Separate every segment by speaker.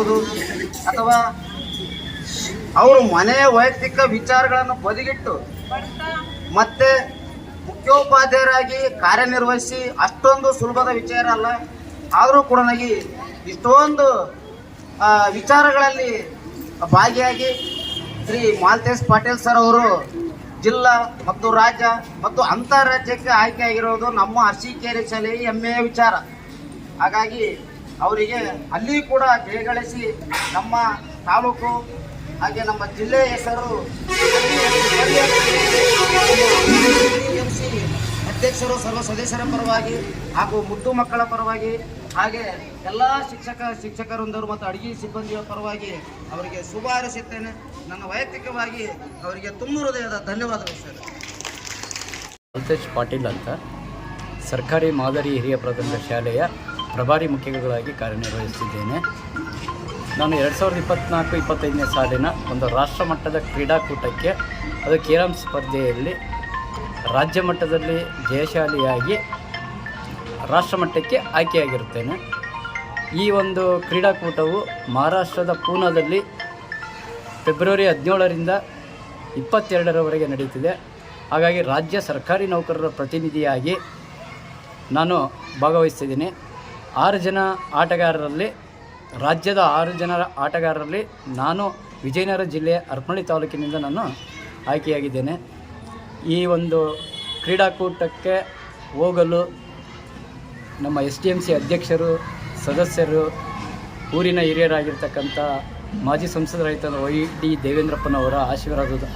Speaker 1: ಆಗಿರ್ಬೋದು ಅಥವಾ ಅವರು ಮನೆಯ ವೈಯಕ್ತಿಕ ವಿಚಾರಗಳನ್ನು ಬದಿಗಿಟ್ಟು ಮತ್ತೆ ಮುಖ್ಯೋಪಾಧ್ಯಾಯರಾಗಿ ಕಾರ್ಯನಿರ್ವಹಿಸಿ ಅಷ್ಟೊಂದು ಸುಲಭದ ವಿಚಾರ ಅಲ್ಲ. ಆದರೂ ಕೂಡ ನನಗೆ ಇಷ್ಟೊಂದು ವಿಚಾರಗಳಲ್ಲಿ ಭಾಗಿಯಾಗಿ ಶ್ರೀ ಮಾಲ್ತೇಶ್ ಪಾಟೀಲ್ ಸರ್ ಅವರು ಜಿಲ್ಲಾ ಮತ್ತು ರಾಜ್ಯ ಮತ್ತು ಅಂತಾರಾಜ್ಯಕ್ಕೆ ಆಯ್ಕೆಯಾಗಿರೋದು ನಮ್ಮ ಅರಸೀಕೆರೆ ಶಾಲೆಯ ಹೆಮ್ಮೆಯ ವಿಚಾರ. ಹಾಗಾಗಿ ಅವರಿಗೆ ಅಲ್ಲಿ ಕೂಡ ಜಯಗಳಿಸಿ ನಮ್ಮ ತಾಲೂಕು ಹಾಗೆ ನಮ್ಮ ಜಿಲ್ಲೆಯ ಹೆಸರು ಅಧ್ಯಕ್ಷರು ಸರ್ವ ಸದಸ್ಯರ ಪರವಾಗಿ ಹಾಗೂ ಮುದ್ದು ಮಕ್ಕಳ ಪರವಾಗಿ ಹಾಗೆ ಎಲ್ಲ ಶಿಕ್ಷಕರೊಂದರು ಮತ್ತು ಅಡುಗೆ ಸಿಬ್ಬಂದಿಯ ಪರವಾಗಿ ಅವರಿಗೆ ಶುಭ ಹಾರೈಸುತ್ತೇನೆ. ನನ್ನ ವೈಯಕ್ತಿಕವಾಗಿ ಅವರಿಗೆ ತುಂಬ ಹೃದಯದ ಧನ್ಯವಾದಗಳು ಸರ್.
Speaker 2: ಮಾಲ್ತೇಶ್ ಪಾಟೀಲ್ ಅಂತ ಸರ್ಕಾರಿ ಮಾದರಿ ಹಿರಿಯ ಪ್ರಾಥಮಿಕ ಶಾಲೆಯ ಪ್ರಭಾರಿ ಮುಖ್ಯಗಳಾಗಿ ಕಾರ್ಯನಿರ್ವಹಿಸುತ್ತಿದ್ದೇನೆ. ನಾನು 2024-25ನೇ ಸಾಲಿನ ಒಂದು ರಾಷ್ಟ್ರ ಮಟ್ಟದ ಕ್ರೀಡಾಕೂಟಕ್ಕೆ ಅದು ಕೇರಂ ಸ್ಪರ್ಧೆಯಲ್ಲಿ ರಾಜ್ಯ ಮಟ್ಟದಲ್ಲಿ ಜಯಶಾಲಿಯಾಗಿ ರಾಷ್ಟ್ರ ಮಟ್ಟಕ್ಕೆ ಆಯ್ಕೆಯಾಗಿರುತ್ತೇನೆ. ಈ ಒಂದು ಕ್ರೀಡಾಕೂಟವು ಮಹಾರಾಷ್ಟ್ರದ ಪೂನಾದಲ್ಲಿ ಫೆಬ್ರವರಿ 17ರಿಂದ 22ರವರೆಗೆ ನಡೆಯುತ್ತಿದೆ. ಹಾಗಾಗಿ ರಾಜ್ಯ ಸರ್ಕಾರಿ ನೌಕರರ ಪ್ರತಿನಿಧಿಯಾಗಿ ನಾನು ಭಾಗವಹಿಸ್ತಿದ್ದೀನಿ. 6 ಜನ ಆಟಗಾರರಲ್ಲಿ ರಾಜ್ಯದ 6 ಜನರ ಆಟಗಾರರಲ್ಲಿ ನಾನು ವಿಜಯನಗರ ಜಿಲ್ಲೆಯ ಹರಪನಹಳ್ಳಿ ತಾಲೂಕಿನಿಂದ ನಾನು ಆಯ್ಕೆಯಾಗಿದ್ದೇನೆ. ಈ ಒಂದು ಕ್ರೀಡಾಕೂಟಕ್ಕೆ ಹೋಗಲು ನಮ್ಮ SDMC ಅಧ್ಯಕ್ಷರು, ಸದಸ್ಯರು, ಊರಿನ ಹಿರಿಯರಾಗಿರ್ತಕ್ಕಂಥ ಮಾಜಿ ಸಂಸದರಾಗಿದ್ದ YD ದೇವೇಂದ್ರಪ್ಪನವರ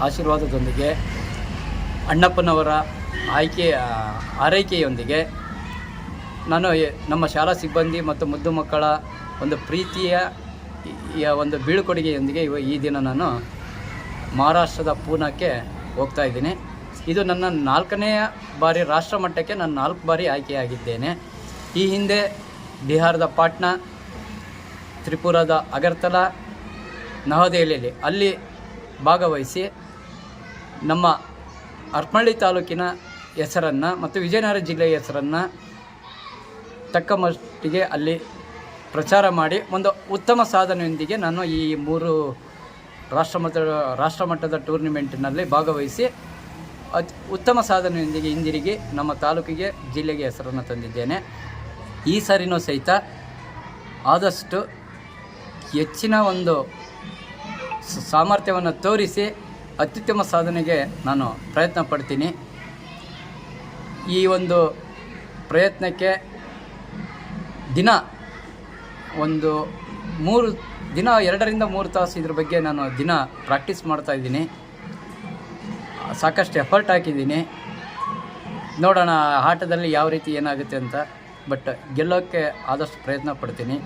Speaker 2: ಆಶೀರ್ವಾದದೊಂದಿಗೆ ಅಣ್ಣಪ್ಪನವರ ಆರೈಕೆಯೊಂದಿಗೆ ನಾನು ನಮ್ಮ ಶಾಲಾ ಸಿಬ್ಬಂದಿ ಮತ್ತು ಮುದ್ದು ಮಕ್ಕಳ ಒಂದು ಪ್ರೀತಿಯ ಒಂದು ಬೀಳ್ಕೊಡುಗೆಯೊಂದಿಗೆ ಈ ದಿನ ನಾನು ಮಹಾರಾಷ್ಟ್ರದ ಪೂನಾಕ್ಕೆ ಹೋಗ್ತಾ ಇದ್ದೀನಿ. ಇದು ನನ್ನ 4ನೇ ಬಾರಿ ರಾಷ್ಟ್ರ ಮಟ್ಟಕ್ಕೆ ನಾನು 4 ಬಾರಿ ಆಯ್ಕೆಯಾಗಿದ್ದೇನೆ. ಈ ಹಿಂದೆ ಬಿಹಾರದ ಪಾಟ್ನಾ, ತ್ರಿಪುರಾದ ಅಗರ್ತಲಾ, ನವದೆಹಲಿಯಲ್ಲಿ ಅಲ್ಲಿ ಭಾಗವಹಿಸಿ ನಮ್ಮ ಹರಪನಹಳ್ಳಿ ತಾಲೂಕಿನ ಹೆಸರನ್ನು ಮತ್ತು ವಿಜಯನಗರ ಜಿಲ್ಲೆಯ ಹೆಸರನ್ನು ತಕ್ಕ ಮಟ್ಟಿಗೆ ಅಲ್ಲಿ ಪ್ರಚಾರ ಮಾಡಿ ಒಂದು ಉತ್ತಮ ಸಾಧನೆಯೊಂದಿಗೆ ನಾನು ಈ 3 ರಾಷ್ಟ್ರ ಮಟ್ಟದ ಟೂರ್ನಿಮೆಂಟಿನಲ್ಲಿ ಭಾಗವಹಿಸಿ ಉತ್ತಮ ಸಾಧನೆಯೊಂದಿಗೆ ಹಿಂದಿರುಗಿ ನಮ್ಮ ತಾಲೂಕಿಗೆ, ಜಿಲ್ಲೆಗೆ ಹೆಸರನ್ನು ತಂದಿದ್ದೇನೆ. ಈ ಸಾರಿನೂ ಸಹಿತ ಆದಷ್ಟು ಹೆಚ್ಚಿನ ಒಂದು ಸಾಮರ್ಥ್ಯವನ್ನು ತೋರಿಸಿ ಅತ್ಯುತ್ತಮ ಸಾಧನೆಗೆ ನಾನು ಪ್ರಯತ್ನ ಪಡ್ತೀನಿ. ಈ ಒಂದು ಪ್ರಯತ್ನಕ್ಕೆ ದಿನ 2ರಿಂದ 3 ತಾಸು ಇದ್ರ ಬಗ್ಗೆ ನಾನು ದಿನ ಪ್ರಾಕ್ಟೀಸ್ ಮಾಡ್ತಾಯಿದ್ದೀನಿ. ಸಾಕಷ್ಟು ಎಫರ್ಟ್ ಹಾಕಿದ್ದೀನಿ. ನೋಡೋಣ ಆಟದಲ್ಲಿ ಯಾವ ರೀತಿ ಏನಾಗುತ್ತೆ ಅಂತ. ಬಟ್ ಗೆಲ್ಲೋಕ್ಕೆ ಆದಷ್ಟು ಪ್ರಯತ್ನ ಪಡ್ತೀನಿ.